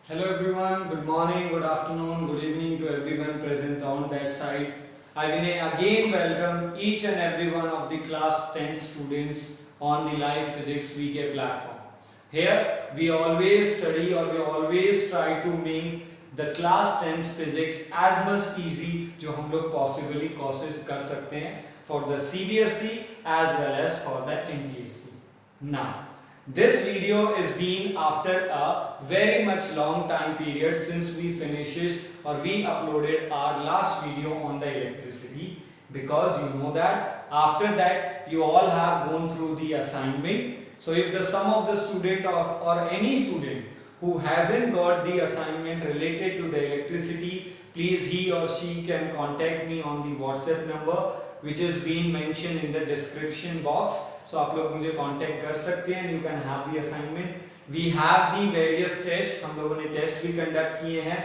Hello everyone, good morning, good afternoon, good evening to everyone present on that side. I will again welcome each and every one of the class 10 students on the live physics VK platform. Here we always study or we always try to make the class 10th physics as much easy जो हम लोग possibly कोशिश कर सकते हैं for the CBSE as well as for the NTSE. Now this video is being after a very much long time period since we finishes or we uploaded our last video on the electricity, because you know that after that you all have gone through the assignment. So if the some of the student of or any student who hasn't got the assignment related to the electricity, please he or she can contact me on the WhatsApp number which is being mentioned in the description box. So आप लोग मुझे contact कर सकते हैं, you can have the assignment. We have the various test, हम लोगों ने test भी कंडक्ट किए हैं.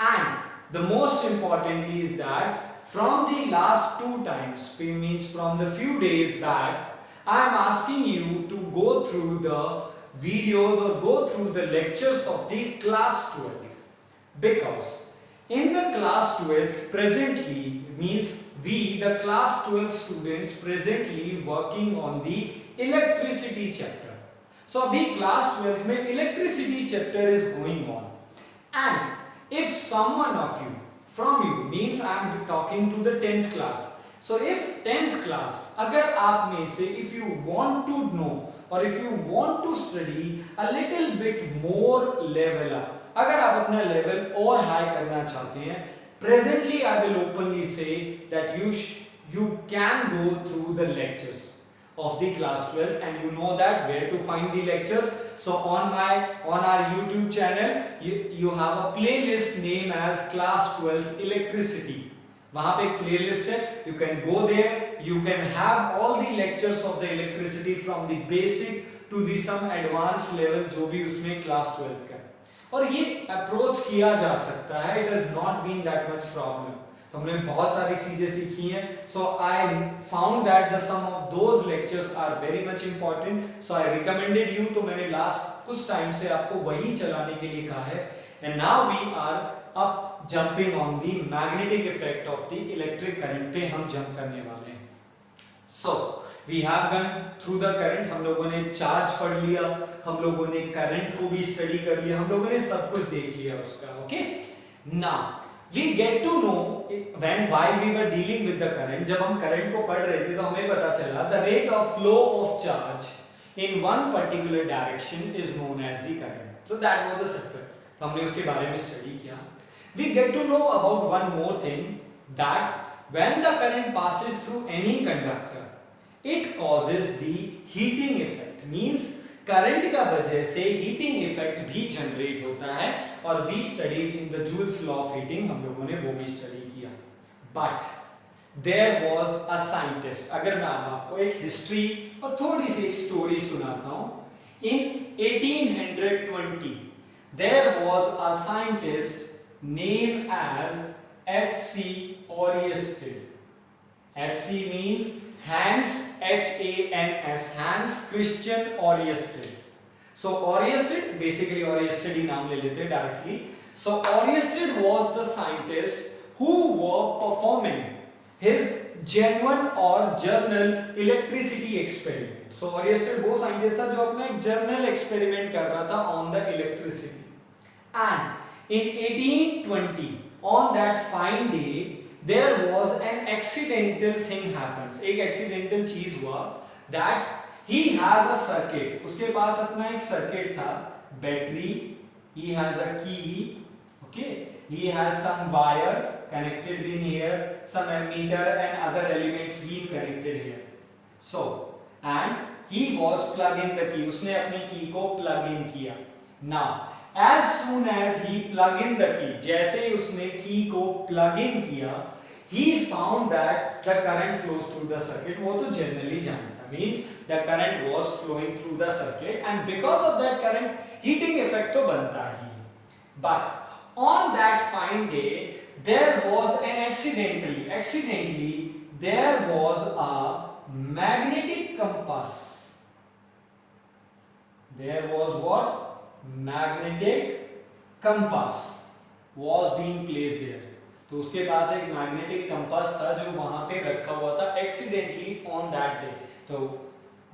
And the most importantly is that from the last two times, means from the few days back, I am asking you to go through the videos or go through the lectures of the class 12, because in the class 12 presently, means we the class 12 students presently working on the electricity chapter. So abhi class 12 mein electricity chapter is going on, and if someone of you from you, means I am talking to the 10th class. So if 10th class, agar aap mein se if you want to know or if you want to study a little bit more level up, अगर आप अपना level और high करना चाहते हैं, presently I will openly say that you can go through the lectures of the class 12, and you know that where to find the lectures. So on our YouTube channel you have a playlist named as class 12 electricity. वहां पे एक playlist है, you can go there, you can have all the lectures of the electricity from the basic to the some advanced level जो भी उसमें class 12 का. और ये अप्रोच किया जा सकता है, it does not been that much problem. तो हमने बहुत सारी चीजें सीखी हैं. So I found that the some of those lectures are very much important, so I recommended you. तो मैंने लास्ट कुछ टाइम से आपको वही चलाने के लिए कहा है. And now we are up jumping on the magnetic effect of the electric current पे हम जंप करने वाले हैं. So we have gone through the current, हम लोगों ने चार्ज पढ़ लिया, हम लोगों ने करंट को भी स्टडी कर लिया, हम लोगों ने सब कुछ देख लिया उसका. Okay, now we get to know when why we were dealing with the current. जब हम करंट को पढ़ रहे थे तो हमें पता चला the rate of flow of charge in one particular direction is known as the current. So that was the sector. तो हमने उसके बारे में स्टडी किया. We get to know about one more thing, that when the current passes through any conductor it causes the heating effect, means current का वजह से heating effect भी जनरेट होता है. और we studied in the Joule's law of heating, हम लोगों ने वो भी स्टडी किया. But there was a scientist. अगर मैं आपको एक हिस्ट्री और थोड़ी सी एक स्टोरी सुनाता हूं. In 1820 there was a scientist name as H.C. Oersted. H.C. means Hans, H-A-N-S, Hans Christian Oersted. So Oersted, basically Oersted ही नाम ले लेते हैं directly. So Oersted was the scientist who were performing his genuine or journal electricity experiment. So Oersted वो scientist था जो अपना एक journal experiment कर रहा था on the electricity. And in 1820, on that fine day, there was an accidental thing happens. एक accidental चीज हुआ, that he has a circuit. उसके पास अपना एक circuit था, battery, he has a key, okay, he has some wire connected in here, some ammeter and other elements being connected here. So and he was plug in the key. उसने अपनी key को plug in किया. Now as soon as he plug in the key, जैसे उसने key को plug in किया, he found that the current flows through the circuit. वो तो generally जानता, means the current was flowing through the circuit, and because of that current heating effect तो बनता ही. But on that fine day there was an accidentally there was a magnetic compass. There was what? Magnetic compass was being placed there. तो उसके पास एक magnetic compass था जो वहां पे रखा हुआ था एक्सीडेंटली ऑन दैट डे, तो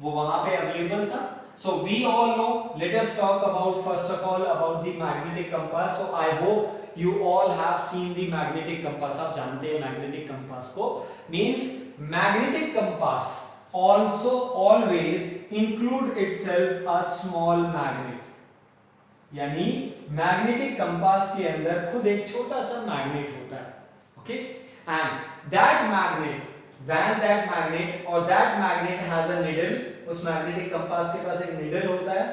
वो वहां पे अवेलेबल था. So we all know, let us talk about first of all about the magnetic compass. So I hope you all have seen the magnetic compass. आप जानते हैं magnetic compass को. Means magnetic compass also always include itself a small magnet. यानी magnetic compass के अंदर खुद एक छोटा सा मैग्नेट होता है. Okay, and that magnet, when that magnet और that magnet has a needle, उस मैग्नेटिक कंपास के पास एक निडल होता है.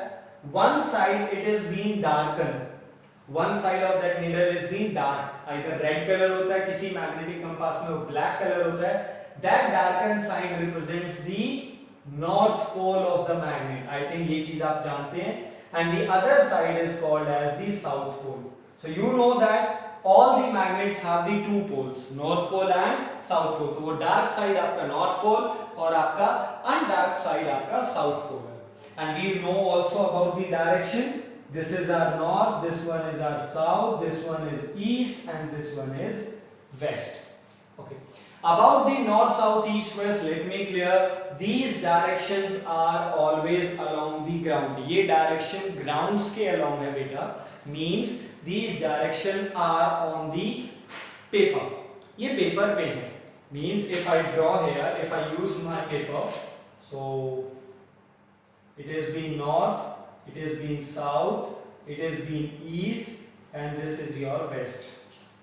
One side it is being darken, one side of that needle is being dark, either red colour होता है, किसी मैग्नेटिक कंपास में वो ब्लैक कलर होता है. That darken side represents the north pole of the magnet. I think ये चीज आप जानते हैं. And the other side is called as the south pole. So you know that all the magnets have the two poles, north pole and south pole. तो वो dark side आपका north pole और आपका undark side आपका south pole है. And we know also about the direction. This is our north, this one is our south, this one is east, and this one is west. Okay. About the north, south, east, west, let me clear. These directions are always along the ground. ये direction grounds के along है बेटा. Means these direction are on the paper. ये paper पे है. Means if I draw here, if I use my paper, so it is being north, it is being south, it is being east, and this is your west.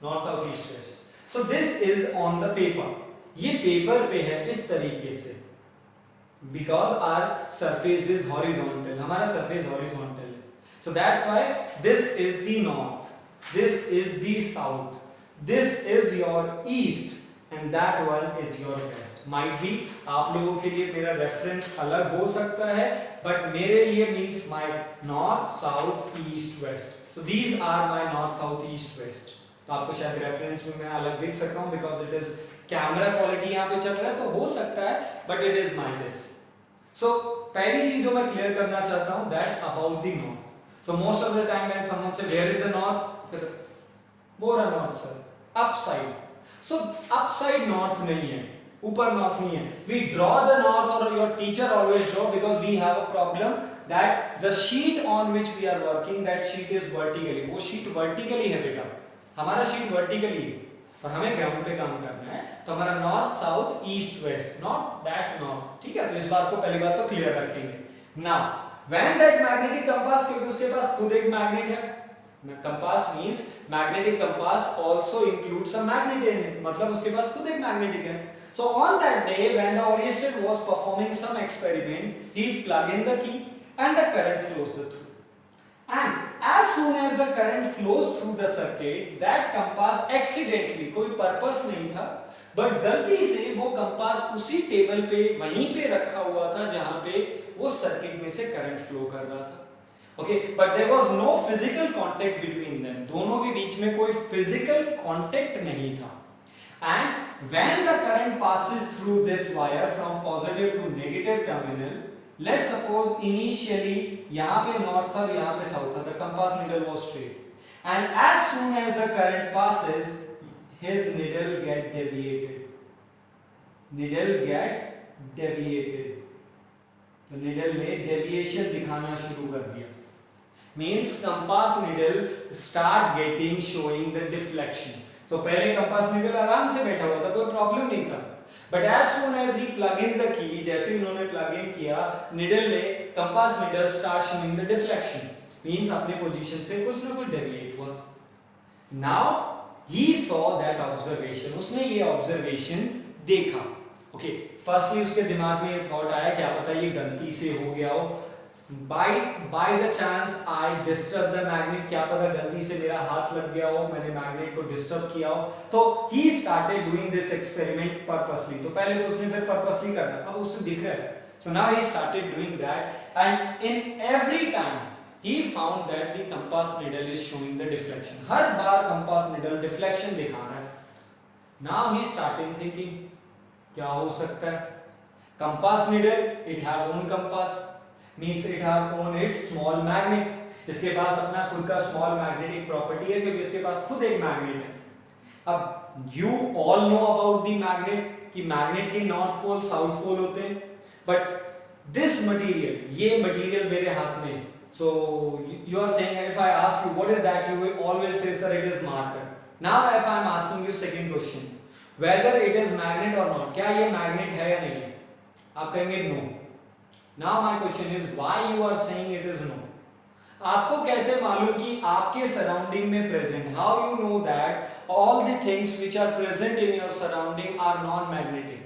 North, south, east, west. So this is on the paper. ये paper पे है इस तरीके से. Because our surface is horizontal, हमारा surface horizontal है. So that's why this is the north, this is the south, this is your east, and that one is your west. Might be आप लोगों के लिए मेरा reference अलग हो सकता है, but मेरे लिए means my north, south, east, west. So these are my north, south, east, west. तो आपको शायद रेफरेंस में मैं अलग दिख सकता हूँ because it is camera quality यहाँ पे चल रहा है तो हो सकता है, but it is my this. So पहली चीज जो मैं क्लियर करना चाहता हूँ that about the north. So most of the time when someone says where is the north, वो रहा north sir, up side. So up side north नहीं है, ऊपर नॉर्थ नहीं है. वी ड्रॉ द नॉर्थ और your teacher always draw because we have a problem that the sheet on which we are working that sheet is vertically. वो sheet vertically है बेटा, हमारा शीट वर्टिकली है और हमें ग्राउंड पे काम करना है. तो हमारा north, south, east, west, not that north. ठीक है, तो इस बात को पहली बात तो क्लियर रखेंगे. Now when that magnetic compass, क्योंकि उसके पास खुद एक मैग्नेट है. Compass means magnetic compass also includes a magnet in it, मतलब उसके पास खुद एक मैग्नेटिक है. So on that day when the oriented was performing some experiment, he plug in the key and the current flows through. And as soon as the current flows through the circuit, that compass accidentally, कोई purpose नहीं था, but गलती से वो compass उसी table पे वहीं पे रखा हुआ था जहां पे वो सर्किट में से करंट फ्लो कर रहा था. Okay, but there was no physical contact between them. दोनों के बीच में कोई फिजिकल कांटेक्ट नहीं था. And when the current passes through this wire from positive to negative terminal, let's suppose initially यहाँ पे north था, यहाँ पे south था, the compass needle was straight, and as soon as the current passes, his needle get deviated. Needle get deviated. तो needle ने deviation दिखाना शुरू कर दिया. Means compass needle start getting showing the deflection. So पहले compass needle आराम से बैठा हुआ था, कोई प्रॉब्लम नहीं था. But as soon as he plug in the key, जैसे उन्होंने plug in किया, needle ने compass needle start showing the deflection. Means अपने position से कुछ ना कुछ deviate हुआ. Now he saw that observation. उसने ये observation देखा. Okay, firstly उसके दिमाग में ये thought आया, क्या पता ये गलती से हो गया हो. By the chance I disturb the magnet, क्या पता गलती से मेरा हाथ लग गया हो, मैंने मैग्नेट को डिस्टर्ब किया हो. तो he started doing this experiment purposely. तो पहले तो उसने फिर purposely करना, अब उसे दिख रहा है. So now he started doing that, and in every time he found that the compass needle is showing the deflection. Her bar compass needle deflection दिखा रहा है. Now he started thinking, क्या हो सकता है? Compass needle, it have own compass. Means it have on its small magnet, इसके पास अपना खुद का स्मॉल मैग्नेटिक प्रॉपर्टी है क्योंकि इसके पास खुद एक मैग्नेट है। अब you all know about the magnet कि मैग्नेट के नॉर्थ पोल साउथ पोल होते हैं, बट दिस मटेरियल, ये मटेरियल मेरे हाथ में, so you are saying if I ask you what is that, you will always say sir it is marker. Now if I am asking you second question, whether it is magnet or not, क्या ये magnet है या नहीं है, आप कहेंगे no. Now my question is why you are saying it is no? आपको कैसे मालूम कि आपके सराउंडिंग में present, how you know that all the things which are present in your surrounding are non magnetic?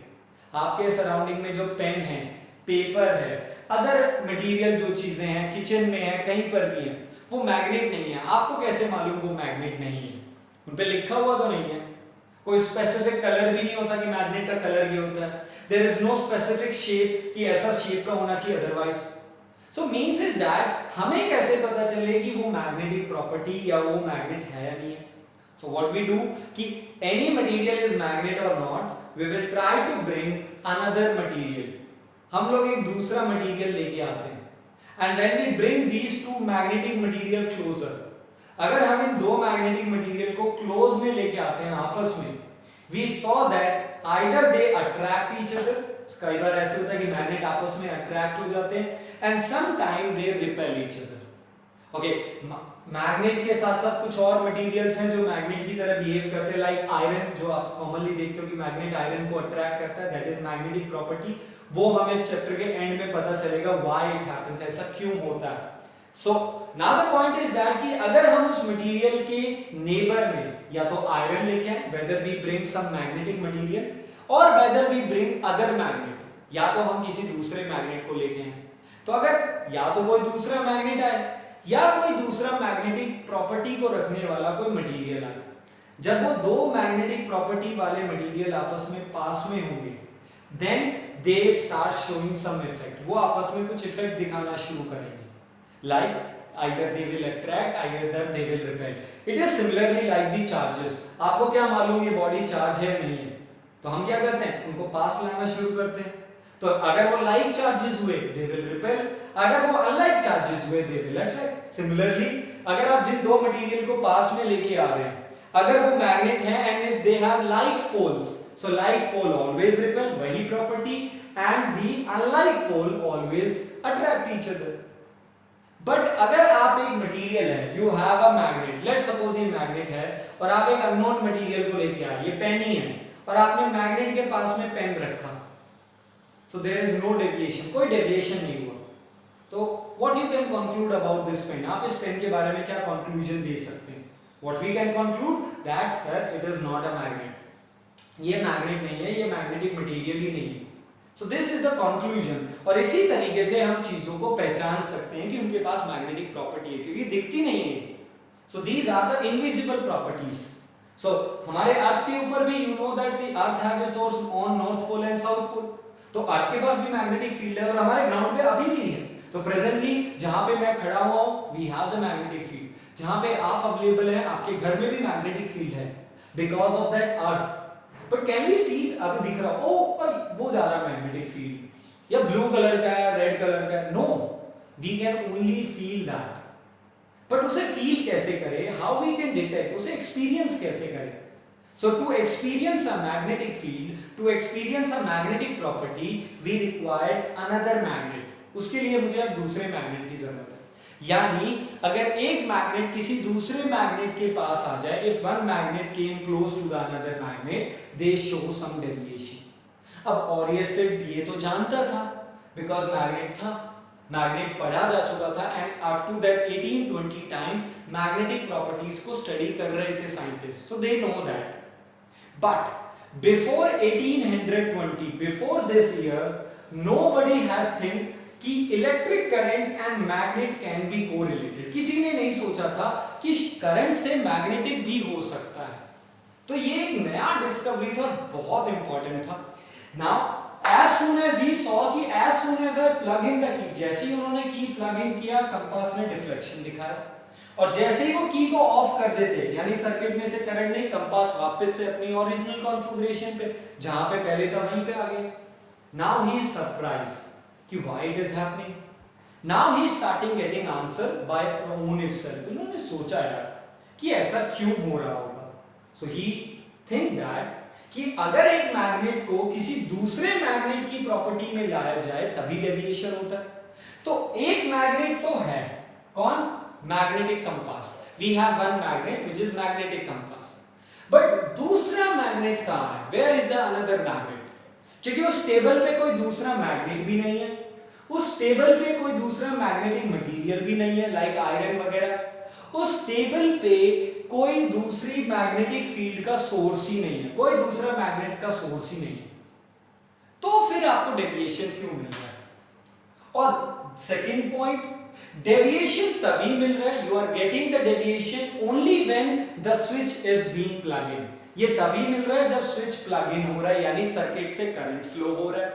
आपके सराउंडिंग में जो pen है, पेपर है, अदर मटेरियल जो चीजें हैं, किचन में है, कहीं पर भी है, वो मैग्नेट नहीं है। आपको कैसे मालूम वो मैग्नेट नहीं है? उन पे लिखा हुआ तो नहीं है, कोई स्पेसिफिक कलर भी नहीं होता कि मैग्नेट का कलर ये होता है, there is no specific shape कि ऐसा शेप का होना चाहिए, otherwise so means is that हमें कैसे पता चले कि वो मैग्नेटिक प्रॉपर्टी या वो मैग्नेट है या नहीं है? सो व्हाट वी डू कि एनी मटेरियल इज मैग्नेट और not, we will try to bring another material. हम लोग एक दूसरा मटेरियल लेके आते हैं and when we bring these to magnetic material closer, अगर हम इन दो मैग्नेटिक मटेरियल को क्लोज में लेके आते हैं आपस में, we saw that either they attract each other, कई बार ऐसे होता है कि मैग्नेट आपस में अट्रैक्ट हो जाते हैं, and some time they repel each other. Okay, magnet के साथ साथ कुछ और मटेरियल्स हैं जो मैग्नेट की तरह बिहेव करते हैं, लाइक आयरन, जो आप कॉमनली देखते हो कि मैग्नेट आयरन को अट्रैक्ट करता है, दैट इज मैग्नेटिक प्रॉपर्टी। वो हमें इस चैप्टर के एंड में पता चलेगा व्हाई इट हैपेंस, ऐसा क्यों होता है। So now the point is that कि अगर हम उस मटेरियल के नेबर में या तो आयरन लेके आए, whether we bring some magnetic material, और whether we bring other magnet, या तो हम किसी दूसरे मैग्नेट को लेके आए, तो अगर या तो कोई दूसरा मैग्नेट आए या कोई दूसरा मैग्नेटिक प्रॉपर्टी को रखने वाला कोई मटेरियल आए, जब वो दो मैग्नेटिक प्रॉपर्टी वाले मटेरियल आपस में पास में होंगे, then they start showing some effect, वो आपस में कुछ इफेक्ट दिखाना शुरू करेंगे, like either they will attract, either they will repel. It is similarly like the charges. आपको क्या मालूम ये बॉडी चार्ज है नहीं है, तो हम क्या करते हैं, उनको पास लाना शुरू करते हैं। तो अगर वो लाइक चार्जेस हुए they will repel, अगर वो अनलाइक चार्जेस हुए they will attract. Similarly, अगर आप जिन दो मटेरियल को पास में लेके आ रहे हैं, अगर वो मैग्नेट हैं and if they have like poles, so like pole always repel, वही property, and the unlike pole always attract each other. But अगर आप एक मटेरियल है, you have a magnet, let's suppose ये मैग्नेट है और आप एक अननोन मटेरियल को लेके आए, ये पेन ही है और आपने मैग्नेट के पास में पेन रखा, so there is no deviation, कोई डेविएशन नहीं हुआ, तो what you can conclude about this pen, आप इस पेन के बारे में क्या कंक्लूजन दे सकते हैं? What we can conclude that sir it is not a magnet, ये मैग्नेट नहीं है, ये मैग्नेटिक मटेरियल ही नहीं है। So this is the conclusion, और इसी तरीके से हम चीजों को पहचान सकते हैं कि उनके पास मैग्नेटिक प्रॉपर्टी है, क्योंकि दिखती नहीं है। So these are the invisible properties. So हमारे अर्थ के ऊपर भी you know that the earth have a source on north pole and south pole, तो अर्थ के पास भी मैग्नेटिक फील्ड है और हमारे ग्राउंड पे अभी भी है। तो प्रेजेंटली जहां पे मैं खड़ा हुआ हूं, we have the magnetic field, जहां पे आप अवेलेबल हैं, आपके घर में भी मैग्नेटिक फील्ड है because of that earth. But can we see, अभी दिख रहा ओ वो जा रहा मैग्नेटिक फील्ड, या ब्लू कलर का है, रेड कलर का है, no, we can only feel that, but उसे फील कैसे करें, हाउ वी कैन डिटेक्ट, उसे एक्सपीरियंस कैसे करें? So to experience a magnetic field, to experience a magnetic property, we require another magnet, उसके लिए मुझे अब दूसरे मैग्नेट की जरूरत है। यानी अगर एक मैग्नेट किसी दूसरे मैग्नेट के पास आ जाए, if one magnet came close to the another magnet, they show some deviation. अब ओरियस्टेड ये तो जानता था बिकॉज मैग्नेट था, मैग्नेट पढ़ा जा चुका था, and up to that 1820 time magnetic properties को स्टडी कर रहे थे scientist, so they know that. But before 1820, before this year, nobody has think कि electric current and magnet can be correlated, किसी ने नहीं सोचा था कि करंट से मैग्नेटिक भी हो सकता है। तो ये एक नया डिस्कवरी था, बहुत इंपॉर्टेंट था। Now as soon as he saw कि as soon as I plug in the key, जैसे ही उन्होंने की प्लग इन किया, कंपास ने डिफ्लेक्शन दिखाया, और जैसे ही वो की को ऑफ कर देते, यानी सर्किट में से करंट नहीं, कंपास वापस से अपनी ओरिजिनल कॉन्फ़िगरेशन पे, जहां पे पहले था वहीं पे आ गया। नाउ ही इज सरप्राइज्ड कि why it is happening, now he starting getting answer by own itself. इन्होंने सोचा यार कि ऐसा क्यों हो रहा होगा। सो ही थिंक दैट कि अगर एक मैग्नेट को किसी दूसरे मैग्नेट की प्रॉपर्टी में लाया जाए तभी डेविएशन होता है। तो एक मैग्नेट तो है, कौन? Magnetic compass. We have one magnet which is magnetic compass, but दूसरा मैग्नेट कहां है? Where is the another magnet? क्योंकि उस टेबल पे कोई दूसरा मैग्नेट भी नहीं है, उस टेबल पे कोई दूसरा मैग्नेटिक मटेरियल भी नहीं है लाइक आयरन वगैरह, उस टेबल पे कोई दूसरी मैग्नेटिक फील्ड का सोर्स ही नहीं है, कोई दूसरा मैग्नेट का सोर्स ही नहीं है, तो फिर आपको डेविएशन क्यों मिल रहा है? और सेकंड पॉइंट, डेविएशन तभी मिल रहा है, you are getting the deviation only when the switch is being plug in. ये तभी मिल रहा है जब स्विच प्लग इन हो रहा है, यानी सर्किट से करंट फ्लो हो रहा है।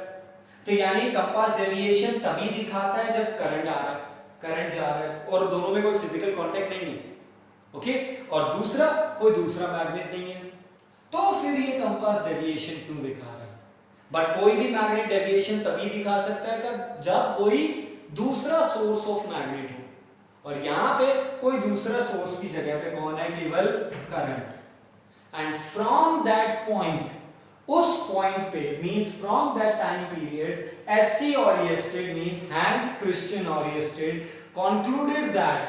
तो यानी कंपास डेविएशन तभी दिखाता है जब करंट आ रहा है, करंट जा रहा है और दोनों में कोई फिजिकल कांटेक्ट नहीं है, ओके, और दूसरा कोई दूसरा मैग्नेट नहीं है, तो फिर ये कंपास डेविएशन क्यों दिखा रहा है? बट कोई भी मैग्नेट डेविएशन तभी दिखा सकता है जब कोई दूसरा सोर्स ऑफ मैग्नेट हो, और यहां पे कोई दूसरा सोर्स की जगह पे कौन है? केवल current. And from that point, उस पॉइंट पे means from that time period H.C. Oersted means Hans Christian Oersted concluded that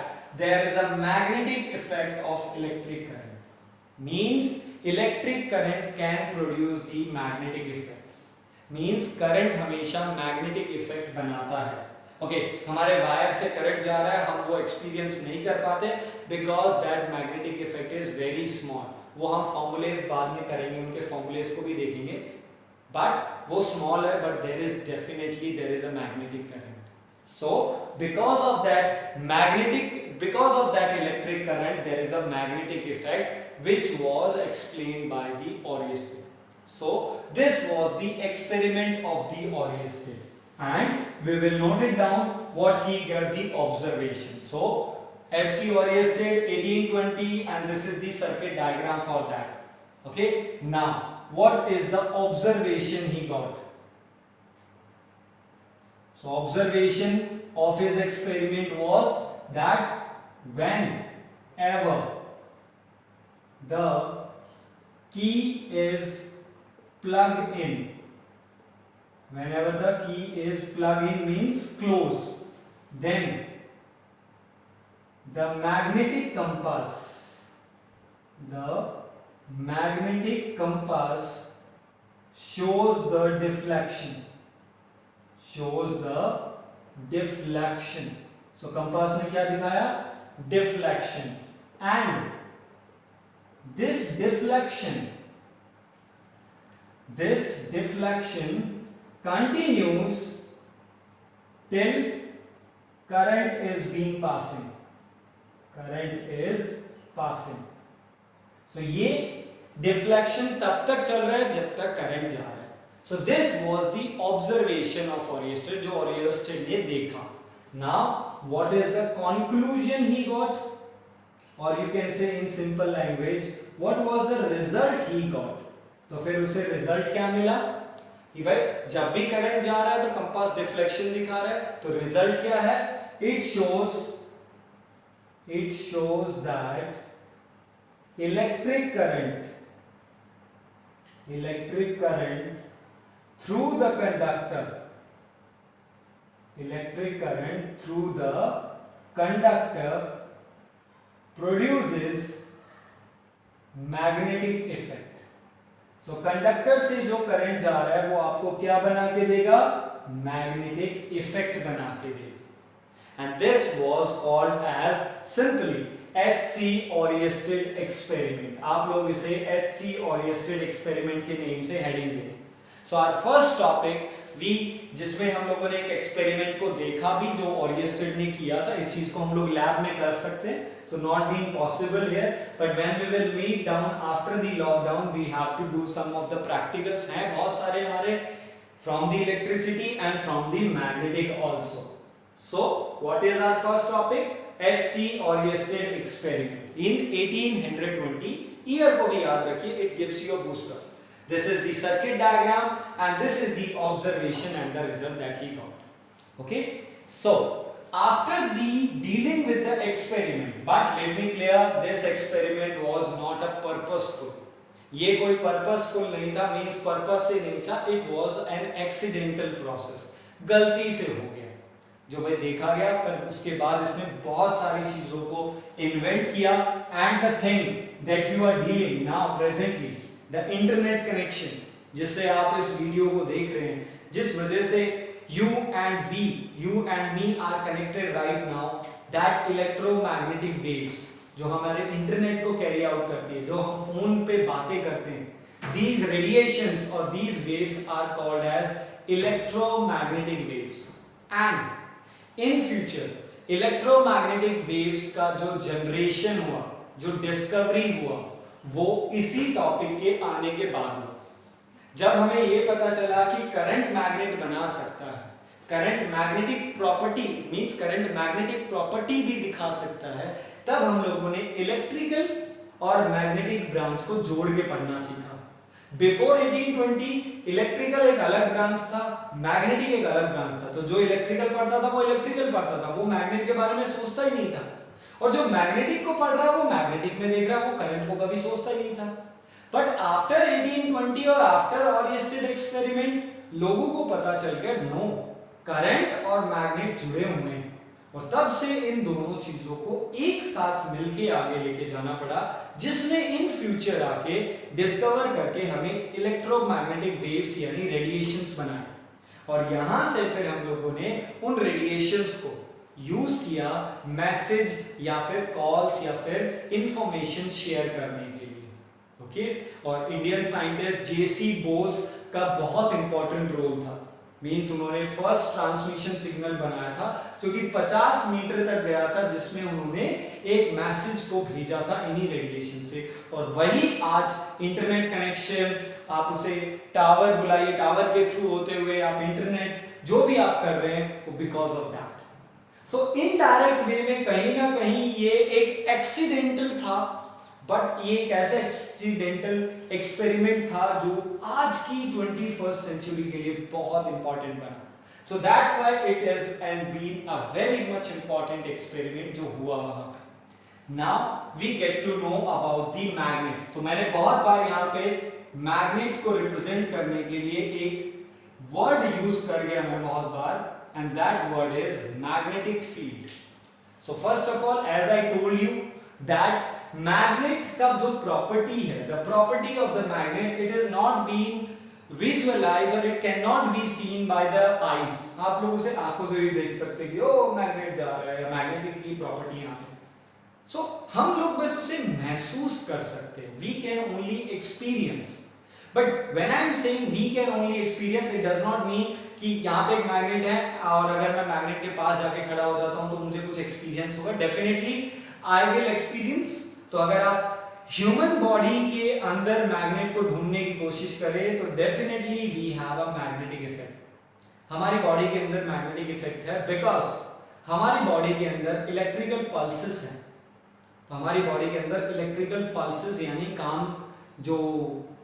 there is a magnetic effect of electric current, means electric current can produce the magnetic effect, means current हमेशा magnetic effect बनाता है। Okay, हमारे wire से current जा रहा है, हम वो एक्सपीरियंस नहीं कर पाते because that magnetic effect is very small. वो हम फॉर्मूलेज बाद में करेंगे, उनके फॉर्मूलेज को भी देखेंगे, बट वो स्मॉल है, but there is definitely there is a magnetic current. So because of that electric current there is a magnetic effect which was explained by the Oersted. So this was the experiment of the Oersted, and we will note it down what he got the observation. So H.C. Oersted 1820, and this is the circuit diagram for that. Okay, now what is the observation he got? So observation of his experiment was that whenever the key is plugged in, whenever the key is plugged in means close, then the magnetic compass shows the deflection, so compass ने क्या दिखाया? Deflection, and this deflection continues till current is passing. So ये deflection तब तक चल रहा है जब तक करंट जा रहा है। So this was the observation of Oersted, जो Oersted ने देखा। Now what is the conclusion he got, or you can say in simple language what was the result he got? तो फिर उसे रिजल्ट क्या मिला कि भाई जब भी करंट जा रहा है तो कंपास डिफ्लेक्शन दिखा रहा है, तो रिजल्ट क्या है? It shows that electric current through the conductor produces magnetic effect. So conductor से जो करंट जा रहा है वो आपको क्या बना के देगा? मैग्नेटिक इफेक्ट बना के देगा। And this was called as simply H.C. Oersted experiment. आप लोग इसे H.C. Oersted एक्सपेरिमेंट के नेम से हेडिंग दें। सो आवर फर्स्ट टॉपिक जिसमें हम लोगों ने एक एक्सपेरिमेंट को देखा भी जो Oersted ने किया था। इस चीज को हम लोग लैब में कर सकते हैं, so not being possible here, but when we will meet down after the lockdown we have to do some of the practicals हैं बहुत सारे हमारे from the electricity and from the magnetic also. So what is our first topic? H.C. Oersted experiment in 1820. year को भी याद रखिए, it gives you a booster. This is the circuit diagram and this is the observation and the result that he got. Okay, so after the dealing with the experiment, but let me clear, this experiment was not a purposeful, ये कोई purposeful नहीं था, means purpose से नहीं था, it was an accidental process, गलती से हो गया जो भाई देखा गया। पर उसके बाद इसने बहुत सारी चीजों को इन्वेंट किया, and the thing that you are dealing now presently, the internet connection, जिससे आप इस वीडियो को देख रहे हैं, जिस वजह से you and me are connected right now, that electromagnetic waves जो हमारे इंटरनेट को कैरी आउट करती है, जो हम फोन पे बातें करते हैं, these radiations or these waves are called as electromagnetic waves, and in future electromagnetic waves का जो जनरेशन हुआ, जो डिस्कवरी हुआ, वो इसी टॉपिक के आने के बाद हुआ। जब हमें ये पता चला कि करंट मैग्नेट बना सकता है, current magnetic property means current magnetic property भी दिखा सकता है, तब हम लोगों ने इलेक्ट्रिकल और मैग्नेटिक ब्रांच को जोड़ के पढ़ना सीखा। बिफोर 1820 इलेक्ट्रिकल एक अलग ब्रांच था, मैग्नेटिक एक अलग ब्रांच था। तो जो इलेक्ट्रिकल पढ़ता था वो इलेक्ट्रिकल पढ़ता था, वो मैग्नेट के बारे में सोचता ही नहीं था, और जो मैग्नेटिक को पढ़ रहा है वो मैग्नेटिक में देख रहा है, वो करंट को कभी सोचता ही नहीं था। बट आफ्टर 1820 और आफ्टर ऑरिस्टेड एक्सपेरिमेंट लोगों को पता चल गया नो, करंट और मैग्नेट जुड़े हुए हैं, और तब से इन दोनों चीजों को एक साथ मिलके आगे लेके जाना पड़ा, जिसने इन फ्यूचर आके डिस्कवर करके हमें इलेक्ट्रोमैग्नेटिक वेव्स यानी रेडिएशंस बनाए, और यहां से फिर हम लोगों ने उन रेडिएशंस को यूज किया मैसेज या फिर कॉल्स या फिर इंफॉर्मेशन शेयर करने के लिए। ओके, और इंडियन साइंटिस्ट जेसी बोस का बहुत इंपॉर्टेंट रोल था, मींस उन्होंने फर्स्ट ट्रांसमिशन सिग्नल बनाया था जो कि 50 मीटर तक गया था, जिसमें उन्होंने एक मैसेज को भेजा था इन्हीं रेडिएशन से, और वही आज इंटरनेट कनेक्शन, आप उसे टावर बुलाइए, टावर के थ्रू होते हुए आप इंटरनेट जो भी आप कर रहे हैं वो because of that. So indirect way में कहीं ना कहीं ये एक एक्सीडेंटल था, बट ये एक ऐसा एक्सीडेंटल एक्सपेरिमेंट था जो आज की 21st सेंचुरी के लिए बहुत इंपॉर्टेंट बना। So that's why it is and been a very much important experiment जो हुआ वहां पे। Now we get to know about the magnet. तो मैंने बहुत बार यहाँ पे मैग्नेट को रिप्रेजेंट करने के लिए एक वर्ड यूज कर गया मैं बहुत बार, and that word is magnetic field. So first of all as I told you that magnet का जो प्रॉपर्टी है, the property of the magnet, it is not being visualised और it can not be seen by the eyes. आप लोग उसे आंखों से भी देख सकते हैं कि ओ मैग्नेट जा रहा है, या मैग्नेटिक की प्रॉपर्टी यहाँ पे। सो हम लोग बस उसे महसूस कर सकते हैं, we can only experience. But when I am saying we can only experience, it does not mean कि यहाँ पे एक मैग्नेट है और अगर मैं मैग्नेट के पास जाके खड़ा हो जाता हूँ तो मुझे कुछ एक्सपीरियंस होगा। Definitely I will experience. तो अगर आप ह्यूमन बॉडी के अंदर मैग्नेट को ढूंढने की कोशिश करें तो definitely we have a magnetic effect. हमारी बॉडी के अंदर मैग्नेटिक इफेक्ट है बिकॉज हमारी बॉडी के अंदर इलेक्ट्रिकल पल्सेस हैं। तो हमारी बॉडी के अंदर इलेक्ट्रिकल पल्सेस यानी काम जो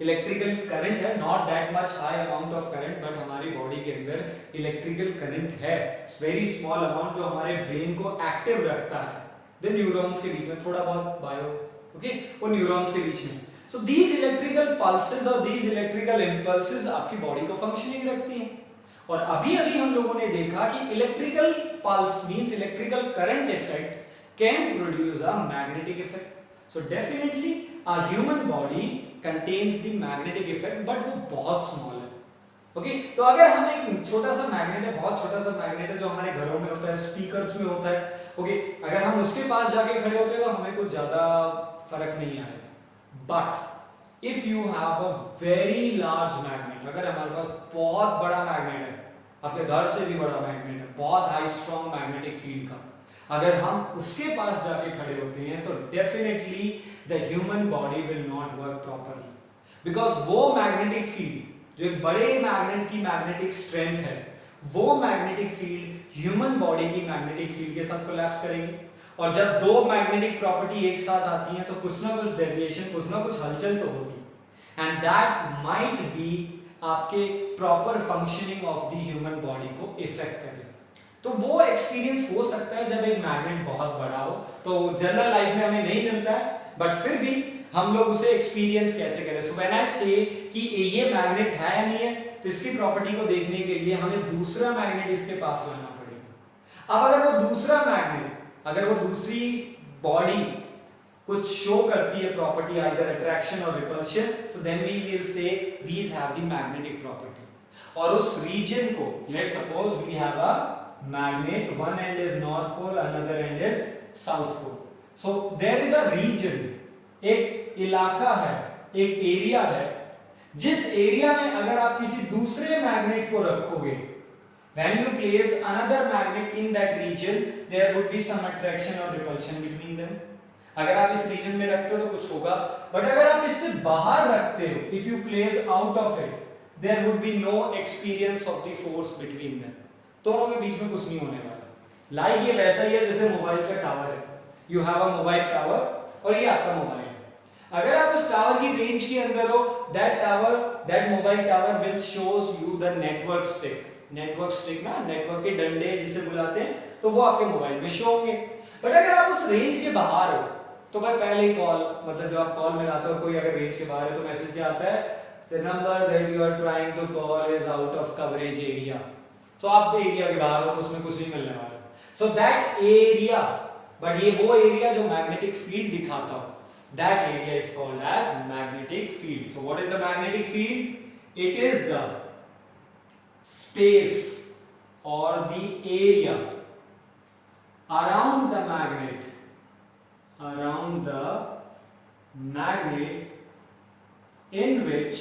इलेक्ट्रिकल करंट है, not that much high amount of current, but हमारी बॉडी के अंदर इलेक्ट्रिकल करंट है, वेरी स्मॉल अमाउंट, जो हमारे ब्रेन को एक्टिव रखता है द न्यूरॉन्स के बीच में, थोड़ा बहुत बायो ओके वो न्यूरॉन्स के बीच में। सो दीज इलेक्ट्रिकल पल्सेस और दीज इलेक्ट्रिकल इंपल्सेस आपकी बॉडी को फंक्शनिंग रखती हैं। और अभी अभी हम लोगों ने देखा कि electrical pulse means electrical current effect can produce a magnetic effect. So definitely a human body contains the magnetic effect, but वो बहुत स्मॉल है। ओके, तो अगर हम एक छोटा सा मैग्नेट है, बहुत छोटा सा मैग्नेट है जो हमारे घरों में होता है, स्पीकर्स में होता है, ओके, अगर हम उसके पास जाके खड़े होते हैं तो हमें कुछ ज्यादा फर्क नहीं आएगा। But if you have a very large magnet, अगर हमारे पास बहुत बड़ा मैग्नेट है, आपके घर से भी बड़ा मैग्नेट है, बहुत हाई स्ट्रॉन्ग मैग्नेटिक फील्ड का, अगर हम उसके पास जाके खड़े होते हैं तो definitely the human body will not work properly, because वो मैग्नेटिक फील्ड जो एक बड़े मैग्नेट की मैग्नेटिक स्ट्रेंथ है, वो मैग्नेटिक फील्ड ह्यूमन बॉडी की मैग्नेटिक फील्ड के साथ कोलैप्स करेगी। और जब दो मैग्नेटिक प्रॉपर्टी एक साथ आती हैं तो कुछ ना कुछ डेविएशन, कुछ ना कुछ हलचल तो होती है, एंड दैट माइट बी आपके proper functioning of the human body को इफेक्ट करेगा। तो वो एक्सपीरियंस हो सकता है जब एक मैग्नेट बहुत बड़ा हो, तो जनरल लाइफ में हमें नहीं मिलता है, बट फिर भी हम लोग उसे एक्सपीरियंस कैसे करें। सो व्हेन आई से कि ये मैग्नेट है या नहीं है, तो इसकी प्रॉपर्टी को देखने के लिए हमें दूसरा मैग्नेट इसके पास लाना पड़ेगा। अब अगर वो दूसरा मैग्नेट, अगर वो दूसरी बॉडी कुछ शो करती है प्रॉपर्टी आइदर अट्रैक्शन और repulsion, so then we will say these have the magnetic property. और उस रीजन को, let's suppose we have a magnet, one end is north pole, another end is south pole. So there is a region, एक इलाका है, एक area है, जिस area में अगर आप किसी दूसरे मैग्नेट को रखोगे, when you place another magnet in that region, there would be some attraction or repulsion between them. अगर आप इस रीजन में रखते हो तो कुछ होगा, बट अगर आप इससे बाहर रखते हो, if you place out of it, there would be no experience of the force between them. दोनों के बीच में कुछ नहीं होने वाला। लाइक ये वैसा ही है जैसे मोबाइल का टावर है, you have a mobile tower और ये आपका मोबाइल है। अगर आप उस टावर की रेंज के अंदर हो, that mobile tower will shows you the network stick. Network stick ना, नेटवर्क के डंडे जिसे बुलाते हैं, तो वो आपके मोबाइल में शो होंगे। बट अगर आप उस रेंज के बाहर हो, तो भाई पहले कॉल, मतलब जब आप कॉल मिलाते हो, कोई अगर रेंज के बाहर है तो मैसेज क्या आता है, the number that you are trying to call is out of coverage area. तो आप एरिया के बाहर हो तो उसमें कुछ नहीं मिलने वाला। सो दैट एरिया, बट ये वो एरिया जो मैग्नेटिक फील्ड दिखाता हो, that area is called as magnetic field. So what is the magnetic field? It is the space और the area around the magnet, around the magnet in which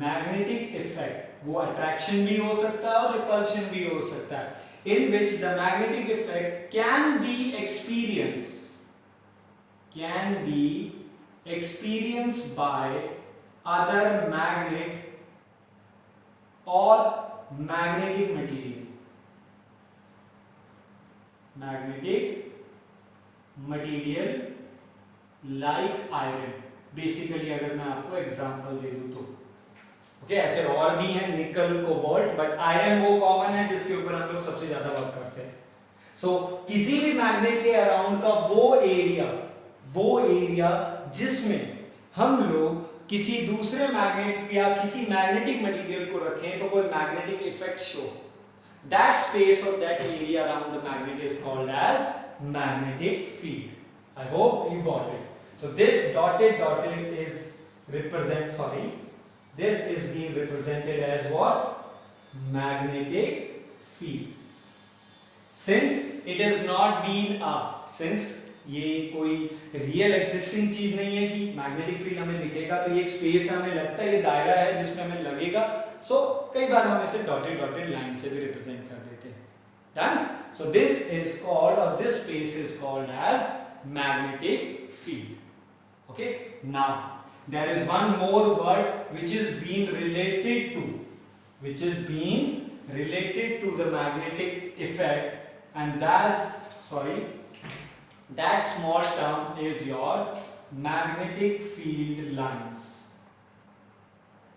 magnetic effect, वो attraction भी हो सकता है और repulsion भी हो सकता है, in which the magnetic effect can be experienced by other magnet or magnetic material like iron। Basically अगर मैं आपको एग्जांपल दे दूं तो ओके, ऐसे और भी हैं, निकल, कोबाल्ट, बट आयरन वो कॉमन है जिसके ऊपर हम लोग सबसे ज्यादा वर्क करते हैं। सो किसी भी मैग्नेट के अराउंड का वो एरिया जिसमें हम लोग किसी दूसरे मैग्नेट या किसी मैग्नेटिक मटेरियल को रखें तो कोई magnetic effect show, that space or that area around the magnet is called as magnetic field. I hope you got it. So this dotted is this is being represented as what? Magnetic field. Since it has not been since ये कोई real existing चीज नहीं है कि magnetic field हमें दिखेगा, तो ये एक स्पेस है, हमें लगता है ये दायरा है जिसमें हमें लगेगा। सो कई बार हम इसे डॉटेड लाइन से भी रिप्रेजेंट कर देते हैं। Done? So this is called, और this space is called as magnetic field. Okay, now there is one more word which is being related to the magnetic effect, and that small term is your magnetic field lines.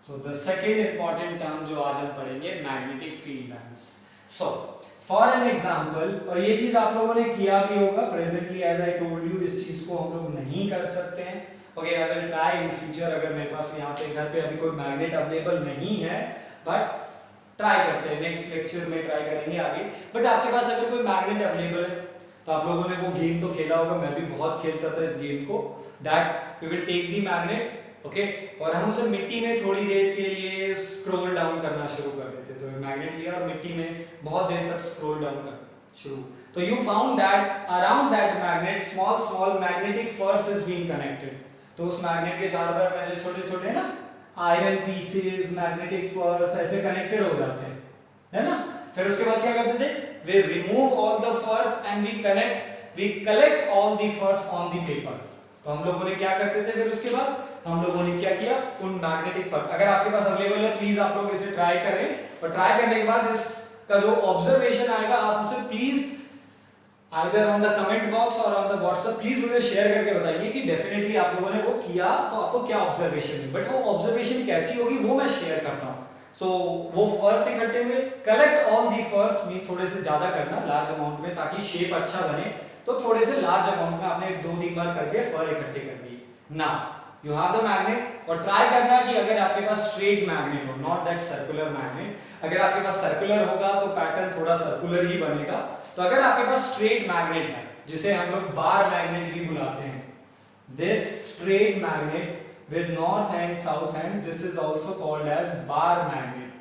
So the second important term जो आज हम पढ़ेंगे, magnetic field lines. So for an example, और ये चीज आप लोगों ने किया भी होगा, presently as I told you इस चीज को हम लोग नहीं कर सकते हैं। Okay, I will try in future, अगर मेरे पास यहाँ पे घर पे अभी कोई मैग्नेट अवेलेबल नहीं है, बट ट्राई करते हैं, नेक्स्ट लेक्चर में ट्राई करेंगे आगे। बट आपके पास अगर कोई मैग्नेट अवेलेबल है तो आप लोगों ने वो गेम तो खेला होगा, मैं भी बहुत खेलता था इस गेम को, that we will take the magnet, okay, और हम उसे मिट्टी में थोड़ी देर के लिए स्क्रॉल डाउन करना शुरू कर देते। तो मैग्नेट लिया और मिट्टी में बहुत देर तक स्क्रॉल डाउन करना शुरू, तो you found that around that magnet small magnetic force is being connected. तो उस मैग्नेट के चारों तरफ ऐसे छोटे-छोटे ना आयरन पीसेस, मैग्नेटिक फोर्स ऐसे कनेक्टेड हो जाते हैं, है ना। फिर उसके बाद क्या करते थे, we remove all the furs and we collect all the furs on the paper। तो हम लोगों ने क्या करते थे, फिर उसके बाद हम लोगों ने क्या किया, उन मैग्नेटिक फर, अगर आपके पास अवेलेबल है प्लीज आप लोग इसे ट्राई करें, और ट्राई करने के बाद इसका जो ऑब्जर्वेशन आएगा आप उसे please either on the comment box और ऑन द व्हाट्सएप, प्लीज मुझे शेयर करके बताइए कि डेफिनेटली आप लोगों ने वो किया तो आपको क्या ऑब्जर्वेशन है, बट वो ऑब्जर्वेशन कैसी होगी वो मैं शेयर करता हूँ। सो वो फर्स इकट्ठे हुए, कलेक्ट ऑल दी फर्स, मीन थोड़े से ज्यादा करना लार्ज अमाउंट में ताकि शेप अच्छा बने, तो थोड़े से लार्ज अमाउंट में आपने 2-3 बार करके फर इकट्ठे कर दिए। Now you have the magnet, और ट्राई करना कि अगर आपके पास स्ट्रेट मैग्नेट हो, नॉट दैट सर्कुलर मैग्नेट। अगर आपके पास सर्कुलर होगा तो पैटर्न थोड़ा सर्कुलर ही बनेगा, तो अगर आपके पास स्ट्रेट मैग्नेट है, जिसे हम लोग बार मैग्नेट भी बुलाते हैं, this straight magnet with north and south end, this is also called as bar magnet।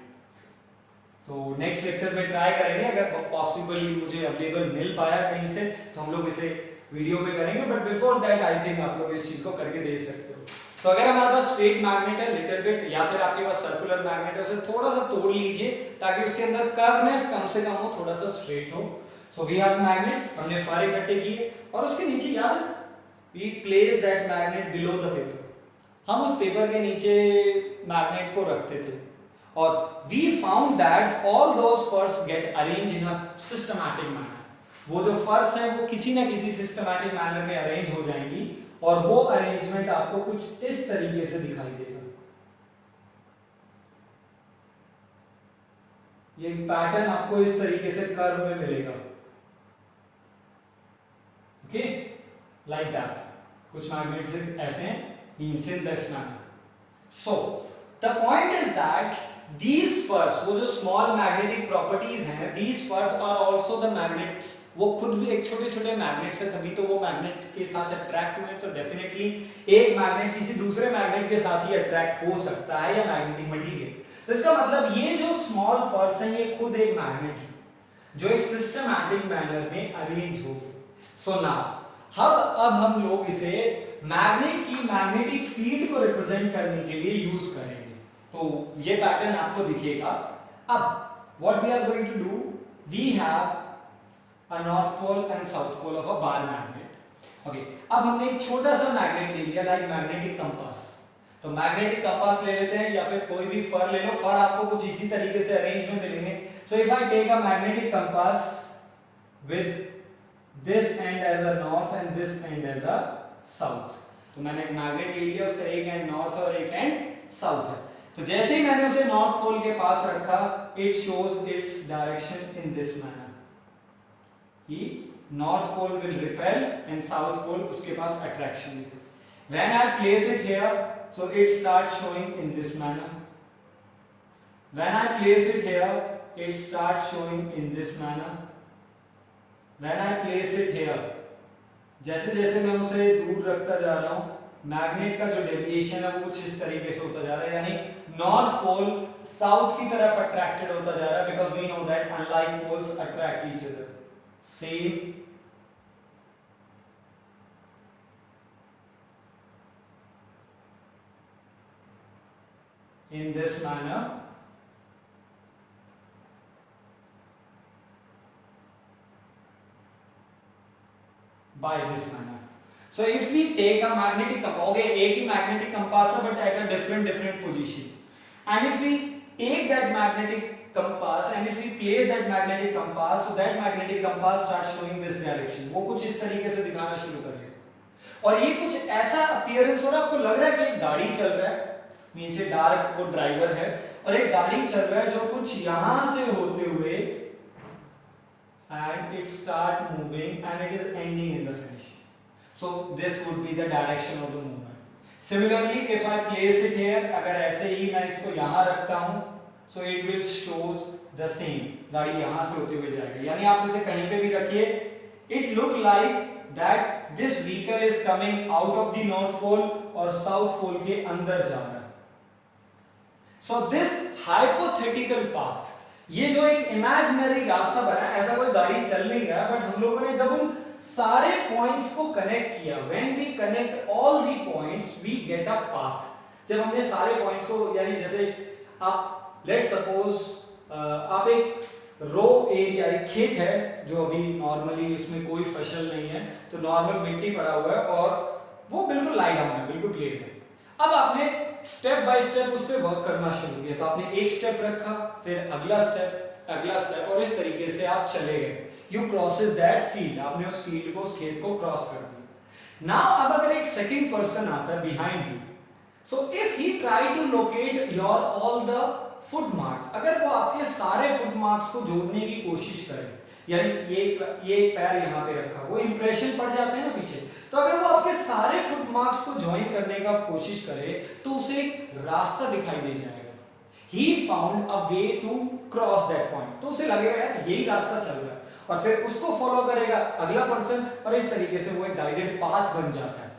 तो नेक्स्ट लेक्चर में ट्राई करेंगे, अगर पॉसिबली मुझे अवेलेबल मिल पाया कहीं से तो हम लोग इसे वीडियो में करेंगे, but before that I think आप लोग इस चीज को करके देख सकते हो। तो अगर हमारे पास स्ट्रेट मैग्नेट है लिटिल बिट, या फिर आपके पास सर्कुलर मैग्नेट है, उसे थोड़ा सा तोड़ लीजिए ताकि उसके अंदर कर्वनेस कम से कम हो, थोड़ा सा स्ट्रेट हो। सो वी हैव मैग्नेट, हमने फार इकट्ठे किए, और उसके नीचे याद है we place that magnet below the paper, हम उस पेपर के नीचे मैग्नेट को रखते थे, और we found that all those furs get arrange in a systematic manner. वो जो फर्स हैं वो किसी ना किसी सिस्टमैटिक मैनर में अरेंज हो जाएंगी, और वो अरेंजमेंट आपको कुछ इस तरीके से दिखाई देगा। ये पैटर्न आपको इस तरीके से कर्व में मिलेगा, ओके, लाइक दैट। कुछ मैग्नेट्स ऐसे हैं, means in this manner। So the point is that these furs, वो जो small magnetic properties हैं, these furs are also the magnets। वो खुद भी एक छोटे छोटे मैग्नेट्स है, तभी तो वो मैग्नेट के साथ अट्रैक्ट हुए। तो डेफिनेटली एक मैग्नेट किसी दूसरे मैग्नेट के साथ ही अट्रैक्ट हो सकता है, या मैग्नेटिक मटेरियल। तो इसका मतलब ये जो स्मॉल फर्स हैं ये खुद एक मैग्नेट है जो एक सिस्टमैटिक मैनर में अरेंज होगी। सो नाउ अब हम लोग इसे मैग्नेट की मैग्नेटिक फील्ड को रिप्रेजेंट करने के लिए यूज करेंगे। तो ये पैटर्न आपको दिखेगा। अब what we are going to do, we have a north pole and south pole of a bar magnet. Okay, अब हमने एक छोटा सा मैग्नेट ले लिया, लाइक मैग्नेटिक कंपास। तो मैग्नेटिक कंपास ले लेते हैं, या फिर कोई भी फर ले लो, फर आपको कुछ इसी तरीके से अरेंज में मिलेंगे। So if I take a magnetic compass with this end as a north end this end as a south, तो मैंने एक मैग्नेट ले लिया, उसका एक एंड नॉर्थ और एक एंड साउथ है। तो जैसे ही मैंने उसे नॉर्थ पोल के पास रखा, it shows its direction in this manner, कि north pole will repel and south pole उसके पास अट्रैक्शन है। When I place it here, so it starts showing in this manner। when I place it here, it starts showing in this manner। when I place it here, जैसे जैसे मैं उसे दूर रखता जा रहा हूं, मैग्नेट का जो डेविएशन है वो कुछ इस तरीके से होता जा रहा है, यानी नॉर्थ पोल साउथ की तरफ अट्रैक्टेड होता जा रहा है, because we know that unlike poles attract each other. Same in this manner, by this manner। So if we take a magnetic compass, okay, एक ही magnetic compass है but at a different position, and if we take that magnetic compass and if we place that magnetic compass, so that magnetic compass starts showing this direction। वो कुछ इस तरीके से दिखाना शुरू करेगा, और ये कुछ ऐसा अपीयरेंस हो रहा है, आपको लग रहा है कि एक गाड़ी चल रहा है, नीचे डार्क वो ड्राइवर है, और एक गाड़ी चल रहा है जो कुछ यहां से होते हुए and it start moving and it is ending in the finish। so this would be the direction of the movement। similarly if I place it here, अगर ऐसे ही मैं इसको यहां रखता हूं, so it will shows the same, गाड़ी यहां से होते हुए जाएगी, यानी आप इसे कहीं पे भी रखिए, it look like that this vehicle is coming out of the north pole और south pole के अंदर जा रहा है। So this hypothetical path, ये जो एक इमेजिनरी रास्ता बना है, ऐसा कोई गाड़ी चल नहीं रहा, बट हम लोगों ने जब उन सारे पॉइंट्स को कनेक्ट किया, when we connect all the points we get a path। जब हमने सारे पॉइंट्स को, यानी जैसे आप लेट्स सपोज आप एक रो एरिया, एक खेत है जो अभी नॉर्मली उसमें कोई फसल नहीं है, तो नॉर्मल मिट्टी पड़ा हुआ है और वो बिल्कुल लाई डाउन है, बिल्कुल प्लेन है। अब आपने स्टेप बाय स्टेप उस पर वर्क करना शुरू किया, तो आपने एक स्टेप रखा, फिर अगला स्टेप, और इस तरीके से आप चले गए। यू क्रॉसेस दैट फील्ड, आपने उस फील्ड को, उस खेत को क्रॉस कर दिया। नाउ अब अगर एक सेकंड पर्सन आता है behind you, so if he try to locate your all the foot marks, अगर वो आपके सारे फुट मार्क्स को जोड़ने की कोशिश करे, यानी ये पैर यहाँ पे रखा, वो इंप्रेशन पड़ जाते हैं ना पीछे, तो अगर वो आपके सारे फुट मार्क्स को ज्वाइन करने का कोशिश करे तो उसे एक रास्ता दिखाई दे जाएगा। He found a way to cross that point, तो उसे लगेगा यार यही रास्ता चल रहा है, और फिर उसको फॉलो करेगा अगला पर्सन, और इस तरीके से वो एक गाइडेड पाथ बन जाता है।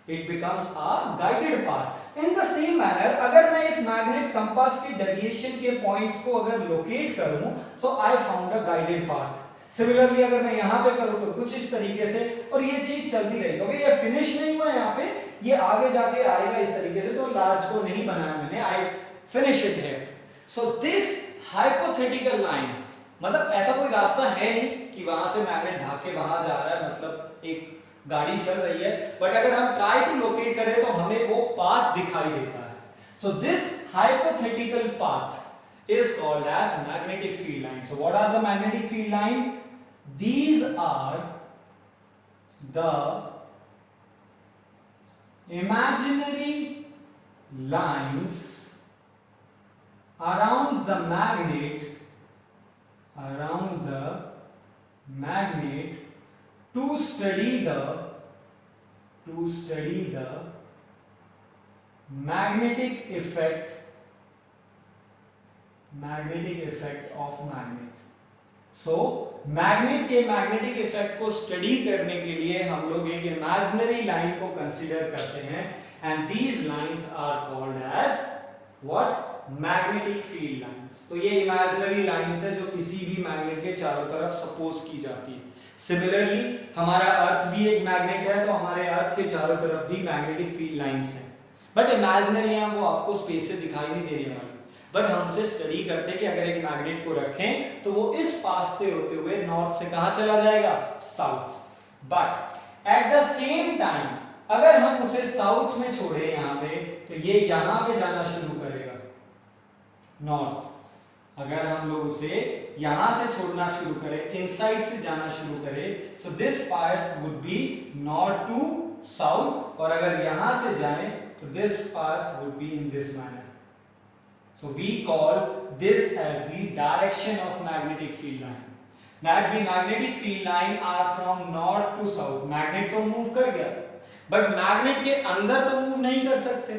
It becomes a guided path. In the same manner, अगर मैं इस मैग्नेट कंपास के डेविएशन के पॉइंट्स को अगर लोकेट करूं, so I found a guided path. Similarly अगर मैं यहाँ पे करूँ तो कुछ इस तरीके से, और ये चीज चलती रहेगी, क्योंकि ये फिनिश नहीं हुआ है यहाँ पे, ये आगे जाके आएगा इस तरीके से, तो लार्ज को नहीं बनाया मैंने, आई फिनिश इट है। सो दिस हाइपोथेटिकल लाइन, मतलब ऐसा कोई रास्ता है नहीं कि वहां से मैग्नेट भाग के वहां जा रहा है, मतलब एक गाड़ी चल रही है, बट अगर हम ट्राई टू लोकेट करें तो हमें वो पाथ दिखाई देता है। So this hypothetical path is called as magnetic field line. So what are the magnetic field line? These are the imaginary lines around the magnet to study the magnetic effect of magnet. So magnet के magnetic effect को study करने के लिए हम लोग एक imaginary line को consider करते हैं, and these lines are called as what? Magnetic field lines. तो ये इमेजिनरी लाइंस है जो किसी भी मैग्नेट के चारों तरफ सपोज की जाती है। सिमिलरली हमारा अर्थ भी एक मैग्नेट है, तो हमारे अर्थ के चारों तरफ भी मैग्नेटिक फील्ड लाइंस हैं, बट इमेजिनरी हैं, वो आपको स्पेस से दिखाई नहीं देने वाली। बट हमसे स्टडी करते हैं कि अगर एक मैग्नेट को रखें तो वो इस पास से होते हुए नॉर्थ से कहां चला जाएगा? South. But at the same time अगर हम उसे साउथ में छोड़े यहाँ पे, तो ये यहां पे जाना शुरू करेगा नॉर्थ। अगर हम लोग उसे यहां से छोड़ना शुरू करें, इनसाइड से जाना शुरू करें, so this path would be north to south, और अगर यहां से जाएं तो this path would be in this manner. So we call this as the direction of magnetic field line. That the magnetic field line are from north to south. Magnet तो move कर गया, but magnet के अंदर तो move नहीं कर सकते.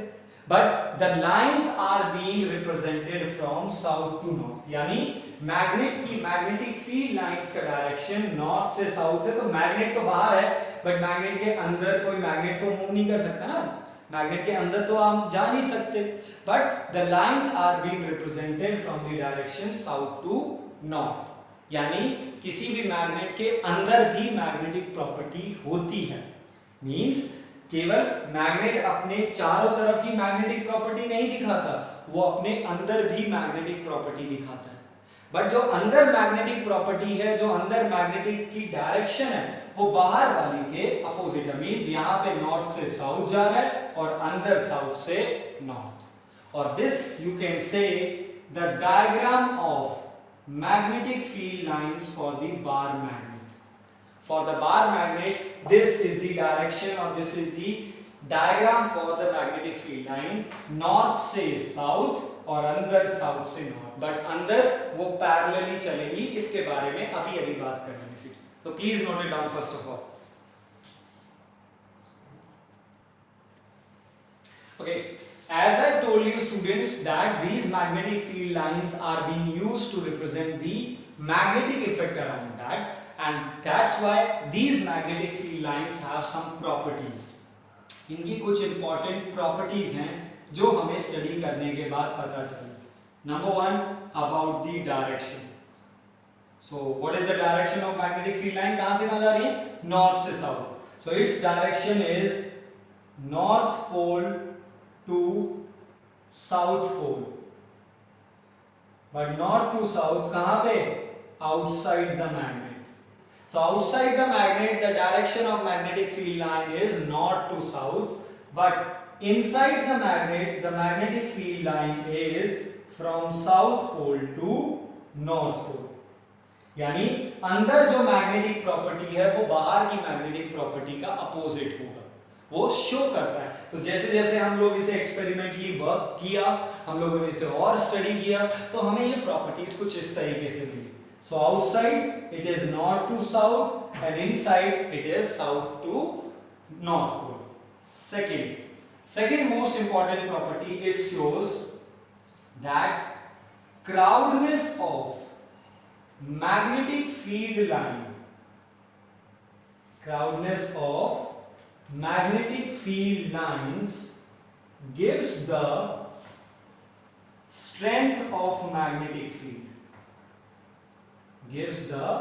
But the lines are being represented from south to north. यानी मैग्नेट की मैग्नेटिक फील्ड लाइंस का डायरेक्शन नॉर्थ से साउथ है, तो मैग्नेट तो बाहर है, बट मैग्नेट के अंदर कोई मैग्नेट तो मूव नहीं कर सकता ना, मैग्नेट के अंदर तो हम जा नहीं सकते, but the lines are being represented from the direction south to north. यानी किसी भी मैग्नेट के अंदर भी मैग्नेटिक प्रॉपर्टी होती है। मींस केवल मैग्नेट अपने चारों तरफ ही मैग्नेटिक प्रॉपर्टी नहीं दिखाता, वो अपने अंदर भी मैग्नेटिक प्रॉपर्टी दिखाता है। बट जो अंदर मैग्नेटिक प्रॉपर्टी है, जो अंदर मैग्नेटिक की डायरेक्शन है, वो बाहर वाली के अपोजिट है। मींस यहाँ पे नॉर्थ से साउथ जा रहा है और अंदर साउथ से नॉर्थ। और this you can say the diagram of magnetic field lines for the bar magnet. For the bar magnet, this is the direction, or this is the diagram for the magnetic field line, north से south और अंदर south से north, but अंदर वो parallelly चलेंगी। इसके बारे में अभी बात करेंगे फिर। So please note it down first of all. Okay, as I told you students that these magnetic field lines are being used to represent the magnetic effect around that. And that's why these magnetic field lines have some properties. इनकी कुछ important properties हैं जो हमें study करने के बाद पता चली। Number one, about the direction. So what is the direction of magnetic field line? कहाँ से कहाँ जा रही है? North से south. So its direction is north pole to south pole. But not to south, कहाँ पे? Outside the magnet. So outside the magnet, the direction of magnetic field line is north to south, but inside the magnetic field line is from south pole to north pole. यानी अंदर जो magnetic property है वो बाहर की magnetic property का opposite होगा, वो शो करता है। तो जैसे जैसे हम लोग इसे एक्सपेरिमेंटली वर्क किया, हम लोगों ने इसे और स्टडी किया, तो हमें ये प्रॉपर्टीज कुछ इस तरीके से मिली। So outside it is north to south and inside it is south to north pole. Second most important property, it shows that crowdness of magnetic field line, crowdness of magnetic field lines gives the strength of magnetic field, gives the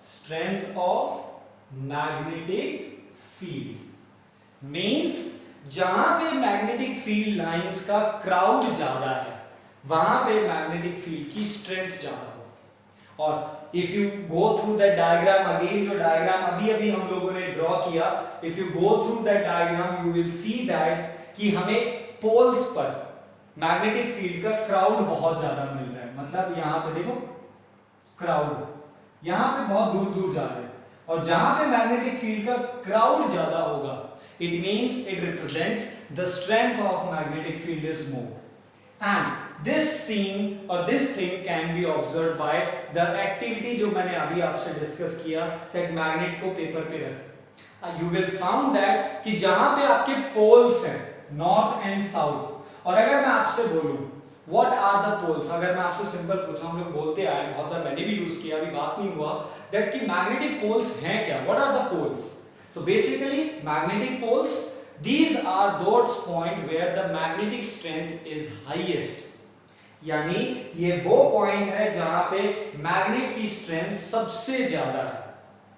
strength of magnetic field, means जहां पे magnetic field lines का crowd ज्यादा है वहां पे magnetic field की strength ज्यादा हो। और if you go through that diagram again, जो डायग्राम अभी अभी हम लोगों ने ड्रॉ किया, if you go through that diagram you will see that कि हमें पोल्स पर मैग्नेटिक फील्ड का क्राउड बहुत ज्यादा मिल रहा है। मतलब यहां पे देखो क्राउड, यहां पे बहुत दूर दूर जा रहे हैं, और जहां पे मैग्नेटिक फील्ड का क्राउड ज्यादा होगा it means it represents the strength of magnetic field is more, and this scene or this thing can be observed by the activity जो मैंने अभी आपसे डिस्कस किया, that magnet को पेपर पे रख, you will found that कि जहां पे आपके पोल्स हैं नॉर्थ एंड साउथ, और अगर मैं आपसे बोलूं what are the poles, अगर मैं आपसे सिंपल पूछूं, हम लोग बोलते आए बहुत बार, मैंने भी यूज किया, अभी बात नहीं हुआ that कि मैग्नेटिक पोल्स हैं क्या, what are the poles? So basically magnetic poles, these are those point where the magnetic strength is highest, यानी ये वो पॉइंट है जहां पे मैग्नेट की स्ट्रेंथ सबसे ज्यादा है,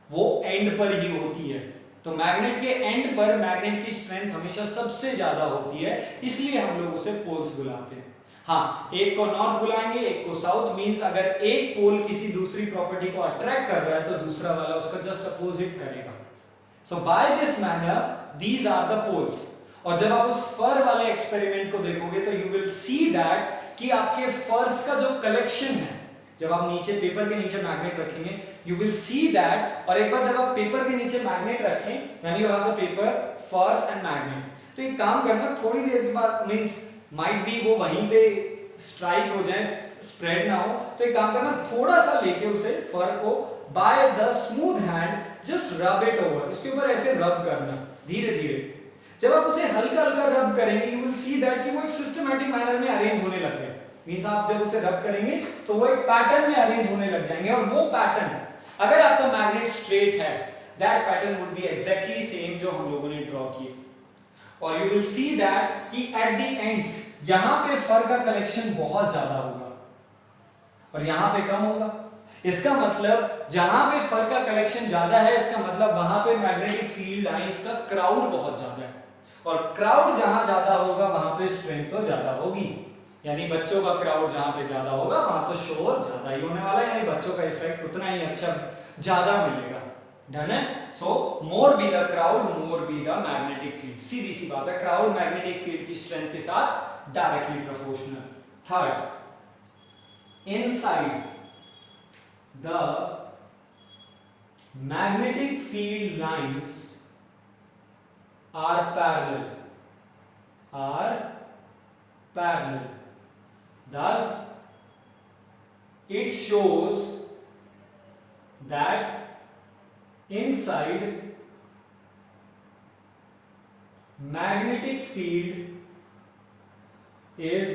वो एंड पर ही होती है। तो मैग्नेट के एंड पर मैग्नेट की स्ट्रेंथ हमेशा सबसे ज्यादा होती है, इसलिए हम लोग उसे पोल्स बुलाते हैं। हाँ, एक को नॉर्थ बुलाएंगे, एक को साउथ, मींस अगर एक पोल किसी दूसरी प्रॉपर्टी को अट्रैक्ट कर रहा है तो दूसरा वाला उसका जस्ट अपोजिट करेगा। So by this manner these are the poles। और जब आप उस फर वाले एक्सपेरिमेंट को देखोगे तो you will see that कि आपके फर्स का जो कलेक्शन है, जब आप नीचे पेपर के नीचे मैग्नेट रखेंगे you will see that, और एक बार जब आप पेपर के नीचे मैग्नेट रखें when you have the paper, फर्स एंड मैग्नेट, तो एक काम करना, थोड़ी देर के बाद मींस माइट बी वो वहीं पे स्ट्राइक हो जाए, स्प्रेड ना हो, तो एक काम करना, थोड़ा सा लेके उसे फर को by the smooth hand just rub it over, उसके ऊपर ऐसे रब करना धीरे धीरे। जब आप उसे हल्का हल्का रब करेंगे you will see that कि वो एक सिस्टमैटिक मैनर में अरेंज होने लग गए, मींस आप जब उसे रब करेंगे तो वो एक पैटर्न में अरेंज होने लग जाएंगे, और वो पैटर्न अगर आपका मैग्नेट स्ट्रेट है that pattern would be exactly same जो हम लोगों ने ड्रॉ किए, और you will see that कि at the ends यहां पे फर का कलेक्शन बहुत ज्यादा होगा और यहां पे कम होगा। इसका मतलब जहां पे फर का कलेक्शन ज्यादा है, इसका मतलब वहां पे मैग्नेटिक फील्ड लाइंस का क्राउड बहुत ज्यादा है, और क्राउड जहां ज्यादा होगा वहां पे स्ट्रेंथ तो ज्यादा होगी, यानी बच्चों का क्राउड जहां पे ज्यादा होगा वहां तो शोर ज्यादा ही होने वाला है, यानी बच्चों का इफेक्ट उतना ही अच्छा ज्यादा मिलेगा। डन है? So more be the crowd more be the magnetic field, सीधी सी बात है, क्राउड मैग्नेटिक फील्ड की स्ट्रेंथ के साथ directly proportional. Third, inside the magnetic field lines are parallel, thus it shows that inside magnetic field is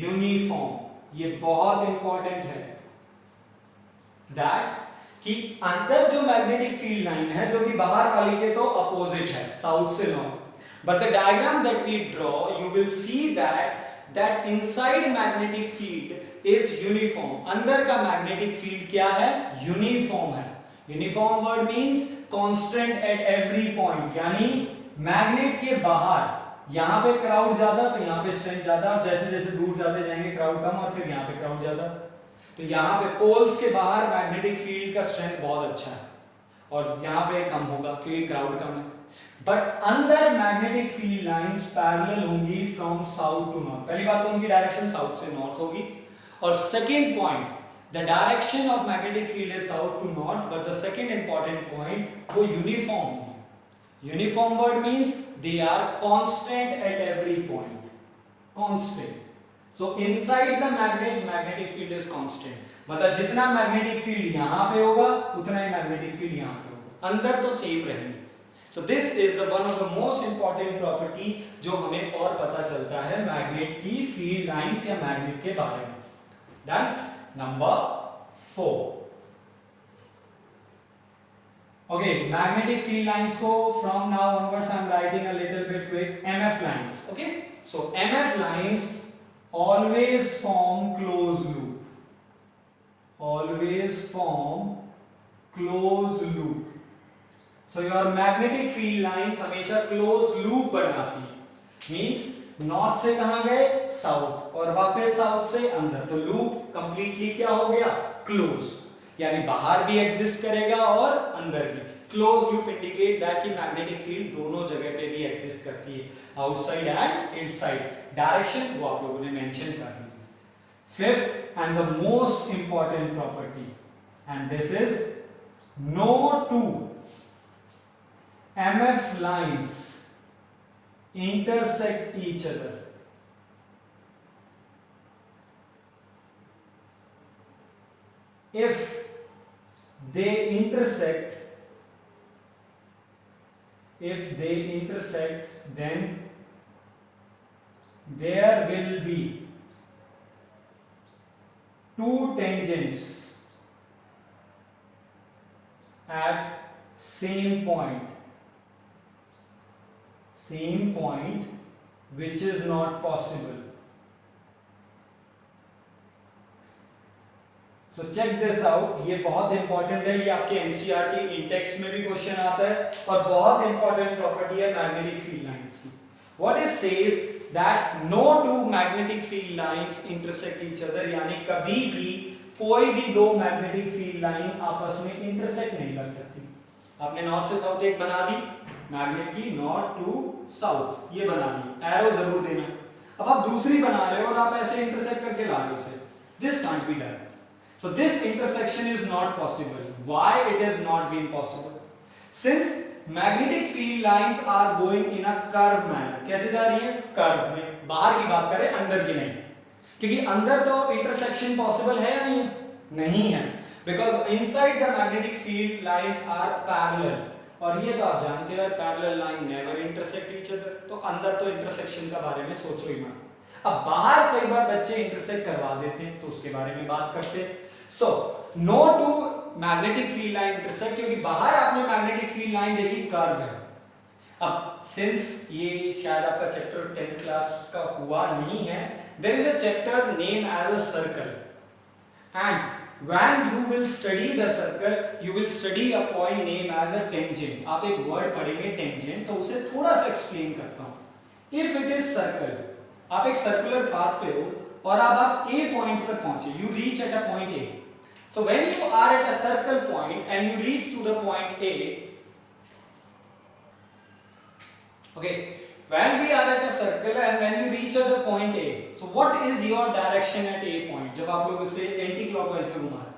uniform। ये बहुत important है दैट कि अंदर जो मैग्नेटिक फील्ड लाइन है जो कि बाहर वाली के तो अपोजिट है, साउथ से north, but the diagram that we draw you will see that inside magnetic field is uniform. अंदर का मैग्नेटिक फील्ड क्या है? यूनिफॉर्म है। Uniform word means constant at every point, यानी मैग्नेट के बाहर यहां पे क्राउड ज्यादा तो यहां पे स्ट्रेंथ ज्यादा, और जैसे जैसे दूर जाते जाएंगे क्राउड कम, और फिर यहां पे क्राउड ज्यादा। तो यहाँ पे पोल्स के बाहर मैग्नेटिक फील्ड का स्ट्रेंथ बहुत अच्छा है और यहाँ पे कम होगा क्योंकि क्राउड कम है, बट अंदर मैग्नेटिक फील्ड लाइंस पैरेलल होंगी फ्रॉम साउथ टू नॉर्थ। पहली बात तो उनकी डायरेक्शन साउथ से नॉर्थ होगी, और second point The direction of magnetic field is south to north, but the second important point वो uniform है. Uniform word means they are constant at every point. Constant. So inside the magnet, magnetic field is constant. मतलब जितना magnetic field यहाँ पे होगा उतना ही magnetic field यहाँ पे होगा. अंदर तो same रहेंगे. So this is the one of the most important property जो हमें और पता चलता है मैग्नेट की फील्ड लाइंस या मैग्नेट के बारे में. Done? Number 4. Okay, magnetic field lines को from now onwards I am writing a little bit quick. MF lines. Okay, so MF lines always form closed loop. Always form closed loop. So your magnetic field lines हमेशा closed loop बनाती है. Means north से कहां गए, south, और वापस south से अंदर. तो लूप कंप्लीटली क्या हो गया, क्लोज. यानी बाहर भी एग्जिस्ट करेगा और अंदर भी. क्लोज लूप इंडिकेट दैट कि मैग्नेटिक फील्ड दोनों जगह पे भी एग्जिस्ट करती है, आउटसाइड एंड इनसाइड. डायरेक्शन वो आप लोगों ने मेंशन कर दी. Fifth and the most important property, and this is no two MF lines intersect each other. If they intersect, then there will be two tangents at same point, which is not possible. So check this out. ये बहुत important है, ये आपके NCERT in-text में भी question आता है और बहुत इंपॉर्टेंट प्रॉपर्टी है मैग्नेटिक फील्ड लाइंस की. What it says that no two magnetic field lines intersect each other, यानी कभी भी कोई भी दो मैग्नेटिक फील्ड लाइन आपस में इंटरसेक्ट नहीं कर सकती. आपने नॉर्थ से साउथ एक बना दी मैग्नेट की, नॉर्थ टू साउथ ये बना दी, एरो जरूर देना. अब आप दूसरी बना रहे हो और आप ऐसे इंटरसेक्ट करके ला रहे हो उसे. This can't be done. So this intersection is not possible. Why it is not been possible? Since magnetic field lines are going in a curve manner. कैसे जा रही है, कर्व में. बाहर की बात करें, अंदर की नहीं, क्योंकि अंदर तो इंटरसेक्शन पॉसिबल है या नहीं? नहीं है, because inside the magnetic field lines are parallel. और ये तो आप जानते हो, parallel line never intersect each other. तो अंदर तो इंटरसेक्शन का बारे में सोचो ही मत. अब बाहर कई बार बच्चे इंटरसेक्ट करवा देते हैं, तो उसके बारे में बात करते हैं. So no two magnetic field line intersect, क्योंकि बाहर आपने मैग्नेटिक फील्ड लाइन देखी, कर्व है. अब सिंस ये शायद आपका चैप्टर 10th क्लास का हुआ नहीं है, there is a chapter name as a circle, and when you will study the circle you will study a point named as a tangent. आप एक वर्ड पढ़ेंगे tangent, तो उसे थोड़ा सा एक्सप्लेन करता हूं. If it is circle, आप एक सर्कुलर पाथ पे हो और अब आप A पॉइंट पर पहुंचे, you reach at a point A. So when you are at a circle point and you reach to the point A, okay, when we are at a circle and when you reach at the point A, so what is your direction at A point? जब आप लोग उसे anti clockwise में घुमा रहे,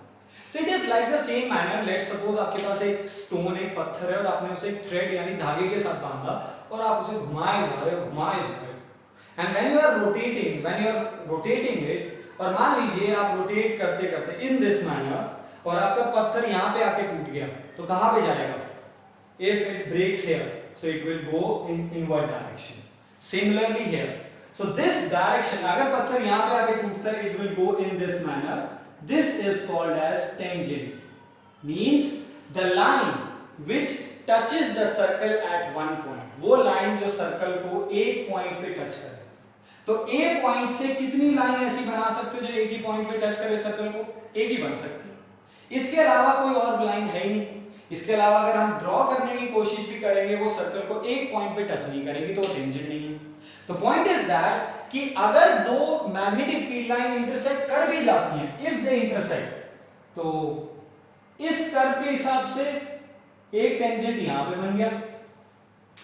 तो it is like the same manner. Let's suppose आपके पास एक स्टोन, एक पत्थर है और आपने उसे एक थ्रेड यानी धागे के साथ बांधा और आप उसे घुमाए जा रहे हो. And when you are rotating it, और मान लीजिए आप रोटेट करते करते इन दिस मैनर और आपका पत्थर यहाँ पे आके टूट गया, तो कहाँ पे जाएगा? If it breaks here, so it will go in inward direction. Similarly here, so this direction, अगर पत्थर यहाँ पे आके टूटता है, it will go in this manner. This is called as tangent. Means the line which touches the circle at one point. वो line जो circle को एक पॉइंट पे टच करे. तो A पॉइंट से कितनी लाइन ऐसी बना सकते हो जो एक ही पॉइंट पे टच करे सर्कल को? एक ही बन सकती है. इसके अलावा कोई और लाइन है ही नहीं. इसके अलावा अगर हम ड्रॉ करने की कोशिश भी करेंगे, वो सर्कल को एक पॉइंट पे टच नहीं करेंगी, तो टेंजेंट नहीं है. तो पॉइंट इज दैट कि अगर दो मैग्नेटिक फील्ड लाइन इंटरसेक्ट कर भी जाती हैं, इफ दे इंटरसेक्ट, तो इस कर्व के हिसाब से एक टेंजेंट यहां पे बन गया,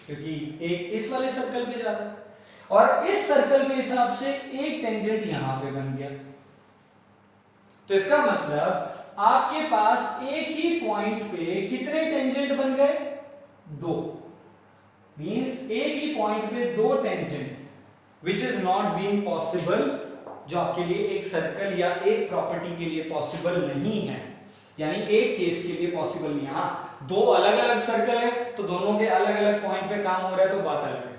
क्योंकि एक इस वाले सर्कल पे जा रहा है, और इस सर्कल के हिसाब से एक टेंजेंट यहां पे बन गया. तो इसका मतलब आपके पास एक ही पॉइंट पे कितने टेंजेंट बन गए? 2। मींस एक ही पॉइंट पे 2 tangent which is not being possible, जो आपके लिए एक सर्कल या एक प्रॉपर्टी के लिए पॉसिबल नहीं है, यानी एक केस के लिए पॉसिबल नहीं है। हाँ, 2 अलग अलग सर्कल है तो दोनों के अलग अलग पॉइंट पे काम हो रहा है तो बात अलग है,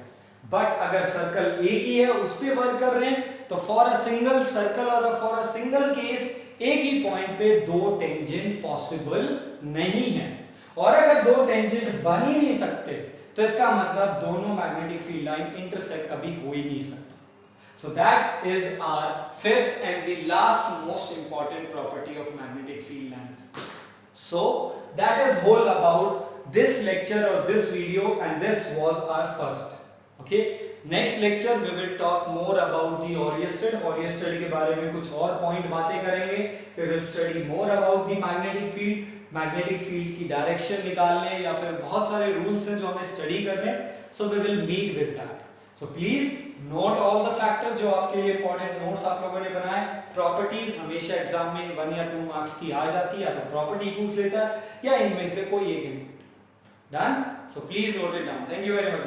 बट अगर सर्कल एक ही है उस पे वर्क कर रहे हैं तो फॉर अ सिंगल सर्कल और फॉर अ सिंगल केस एक ही पॉइंट पे 2 टेंजेंट पॉसिबल नहीं है। और अगर 2 टेंजेंट बन ही नहीं सकते तो इसका मतलब दोनों मैग्नेटिक फील्ड लाइन इंटरसेक्ट कभी हो ही नहीं सकता। So that is our fifth and the last most important property of magnetic field lines. So that is whole about this lecture or this video, and this was our first. Okay, next lecture we will talk more about the oriented. Oriented के बारे में कुछ और point बातें करेंगे. We will study more about the magnetic field. Magnetic field की direction निकालने या फिर बहुत सारे rules हैं जो हमें study करने. So we will meet with that. So please note all the factors जो आपके लिए important notes आप लोगों ने बनाए. Properties हमेशा एग्जाम में 1 या 2 मार्क्स की आ जाती है, या तो प्रॉपर्टी पूछ लेता है या इनमें से कोई एक input. Done? So please note it down. Thank you very much.